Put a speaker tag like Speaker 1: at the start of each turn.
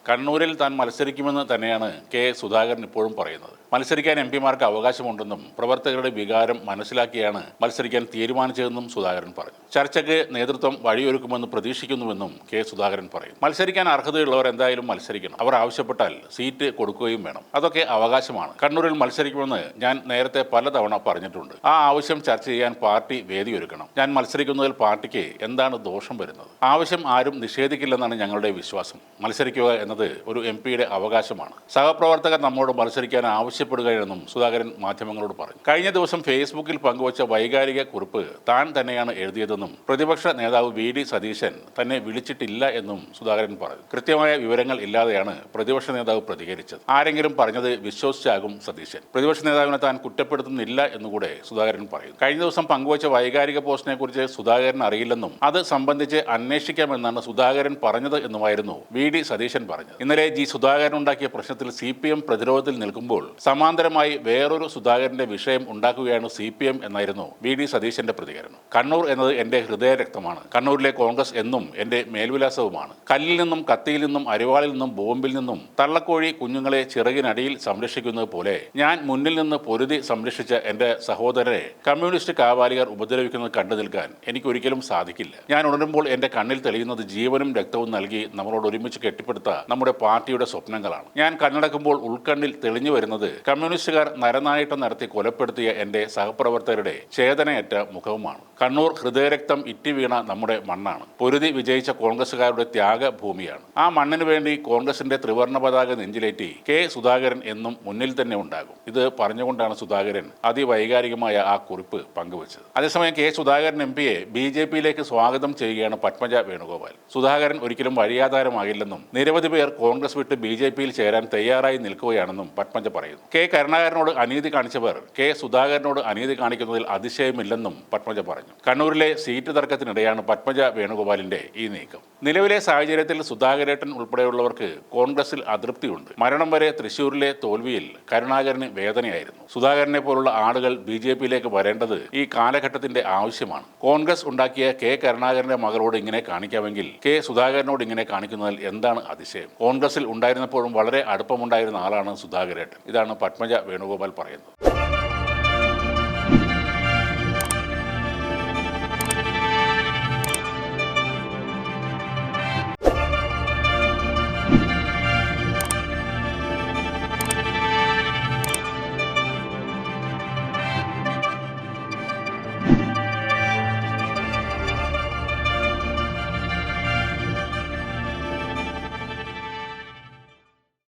Speaker 1: കണ്ണൂരിൽ താൻ മത്സരിക്കുമെന്ന് തന്നെയാണ് കെ സുധാകരൻ ഇപ്പോഴും പറയുന്നത്. മത്സരിക്കാൻ എംപിമാർക്ക് അവകാശമുണ്ടെന്നും പ്രവർത്തകരുടെ വികാരം മനസ്സിലാക്കിയാണ് മത്സരിക്കാൻ തീരുമാനിച്ചതെന്നും സുധാകരൻ പറഞ്ഞു. ചർച്ചയ്ക്ക് നേതൃത്വം വഴിയൊരുക്കുമെന്ന് പ്രതീക്ഷിക്കുന്നുവെന്നും കെ സുധാകരൻ പറയും. മത്സരിക്കാൻ അർഹതയുള്ളവർ എന്തായാലും മത്സരിക്കണം. അവർ ആവശ്യപ്പെട്ടാൽ സീറ്റ് കൊടുക്കുകയും വേണം. അതൊക്കെ അവകാശമാണ്. കണ്ണൂരിൽ മത്സരിക്കുമെന്ന് ഞാൻ നേരത്തെ പലതവണ പറഞ്ഞിട്ടുണ്ട്. ആ ആവശ്യം ചർച്ച ചെയ്യാൻ പാർട്ടി വേദിയൊരുക്കണം. ഞാൻ മത്സരിക്കുന്നതിൽ പാർട്ടിക്ക് എന്താണ് ദോഷം വരുന്നത്? ആവശ്യം ആരും നിഷേധിക്കില്ലെന്നാണ് ഞങ്ങളുടെ വിശ്വാസം. മത്സരിക്കുക എന്നത് ഒരു എംപിയുടെ അവകാശമാണ്. സഹപ്രവർത്തകർ നമ്മോട് മത്സരിക്കാൻ ആവശ്യപ്പെടുകയാണെന്നും സുധാകരൻ മാധ്യമങ്ങളോട് പറഞ്ഞു. കഴിഞ്ഞ ദിവസം ഫേസ്ബുക്കിൽ പങ്കുവച്ച വൈകാരിക കുറിപ്പ് താൻ തന്നെയാണ് എഴുതിയതെന്നും പ്രതിപക്ഷ നേതാവ് വി.ഡി. സതീശൻ തന്നെ വിളിച്ചിട്ടില്ല എന്നും സുധാകരൻ പറഞ്ഞു. കൃത്യമായ വിവരങ്ങൾ ഇല്ലാതെയാണ് പ്രതിപക്ഷ നേതാവ് പ്രതികരിച്ചത്. ആരെങ്കിലും പറഞ്ഞത് വിശ്വസിച്ചാകും സതീശൻ. പ്രതിപക്ഷ നേതാവിനെ താൻ കുറ്റപ്പെടുത്തുന്നില്ല എന്നുകൂടെ സുധാകരൻ പറയുന്നു. കഴിഞ്ഞ ദിവസം പങ്കുവച്ച വൈകാരിക പോസ്റ്റിനെ കുറിച്ച് സുധാകരൻ അറിയില്ലെന്നും അത് സംബന്ധിച്ച് അന്വേഷിക്കാമെന്നാണ് സുധാകരൻ പറഞ്ഞത് എന്നുമായിരുന്നു വി.ഡി. സതീശൻ പറഞ്ഞത്. ഇന്നലെ ജി സുധാകരൻ ഉണ്ടാക്കിയ പ്രശ്നത്തിൽ CPM പ്രതിരോധത്തിൽ നിൽക്കുമ്പോൾ സമാന്തരമായി വേറൊരു സുധാകരന്റെ വിഷയം ഉണ്ടാക്കുകയാണ് CPM എന്നായിരുന്നു വി.ഡി. സതീശന്റെ പ്രതികരണം. കണ്ണൂർ എന്നത് എന്റെ ഹൃദയരക്തമാണ്. കണ്ണൂരിലെ കോൺഗ്രസ് എന്നും എന്റെ മേൽവിലാസവുമാണ്. കല്ലിൽ നിന്നും കത്തിയിൽ നിന്നും അരിവാളിൽ നിന്നും ബോംബിൽ നിന്നും തള്ളക്കോഴി കുഞ്ഞുങ്ങളെ ചിറകിനടിയിൽ സംരക്ഷിക്കുന്നത് പോലെ ഞാൻ മുന്നിൽ നിന്ന് പൊരുതി സംരക്ഷിച്ച എന്റെ സഹോദരരെ കമ്മ്യൂണിസ്റ്റ് കാവാലികർ ഉപദ്രവിക്കുന്നത് കണ്ടു നിൽക്കാൻ എനിക്കൊരിക്കലും സാധിക്കില്ല. ഞാൻ ഉണരുമ്പോൾ എന്റെ കണ്ണിൽ തെളിയുന്നത് ജീവനും രക്തവും നൽകി നമ്മളോട് ഒരുമിച്ച് കെട്ടിപ്പടുത്ത നമ്മുടെ പാർട്ടിയുടെ സ്വപ്നങ്ങളാണ്. ഞാൻ കണ്ണടക്കുമ്പോൾ ഉൾക്കണ്ണിൽ തെളിഞ്ഞു വരുന്നത് കമ്മ്യൂണിസ്റ്റുകാർ നരനായിട്ടം നടത്തി കൊലപ്പെടുത്തിയ എന്റെ സഹപ്രവർത്തകരുടെ ചേതനയറ്റ മുഖവുമാണ്. കണ്ണൂർ ഹൃദയരക്തം ഇറ്റിവീണ നമ്മുടെ മണ്ണാണ്. പൊരുതി വിജയിച്ച കോൺഗ്രസുകാരുടെ ത്യാഗഭൂമിയാണ്. ആ മണ്ണിനു വേണ്ടി കോൺഗ്രസിന്റെ ത്രിവർണ്ണ പതാക നെഞ്ചിലേറ്റി കെ സുധാകരൻ എന്നും മുന്നിൽ തന്നെ ഉണ്ടാകും. ഇത് പറഞ്ഞുകൊണ്ടാണ് സുധാകരൻ അതിവൈകാരികമായ ആ കുറിപ്പ് പങ്കുവച്ചത്. അതേസമയം കെ സുധാകരൻ MPയെ BJPയിലേക്ക് സ്വാഗതം ചെയ്യുകയാണ് പത്മജ വേണുഗോപാൽ. സുധാകരൻ ഒരിക്കലും വഴിയാധാരമാകില്ലെന്നും നിരവധി പേർ കോൺഗ്രസ് വിട്ട് BJPയിൽ ചേരാൻ തയ്യാറായി നിൽക്കുകയാണെന്നും പത്മജ പറയുന്നു. കെ കരുണാകരനോട് അനീതി കാണിച്ചവർ കെ സുധാകരനോട് അനീതി കാണിക്കുന്നതിൽ അതിശയമില്ലെന്നും പത്മജ പറഞ്ഞു. കണ്ണൂരിലെ സീറ്റ് തർക്കത്തിനിടെയാണ് പത്മജ വേണുഗോപാലിന്റെ ഈ നീക്കം. നിലവിലെ സാഹചര്യത്തിൽ സുധാകരേട്ടൻ ഉൾപ്പെടെയുള്ളവർക്ക് കോൺഗ്രസിൽ അതൃപ്തിയുണ്ട്. മരണം വരെ തൃശൂരിലെ തോൽവിയിൽ കരുണാകരന് വേദനയായിരുന്നു. സുധാകരനെ പോലുള്ള ആളുകൾ BJPയിലേക്ക് വരേണ്ടത് ഈ കാലഘട്ടത്തിന്റെ ആവശ്യമാണ്. കോൺഗ്രസ് ഉണ്ടാക്കിയ കെ കരുണാകരന്റെ മകളോട് ഇങ്ങനെ കാണിക്കാമെങ്കിൽ കെ സുധാകരനോട് ഇങ്ങനെ കാണിക്കുന്നതിൽ എന്താണ് അതിശയം? കോൺഗ്രസിൽ ഉണ്ടായിരുന്നപ്പോഴും വളരെ അടുപ്പമുണ്ടായിരുന്ന ആളാണ് സുധാകരേട്ടൻ. ഇതാണ് പത്മജ വേണുഗോപാൽ പറയുന്നത്.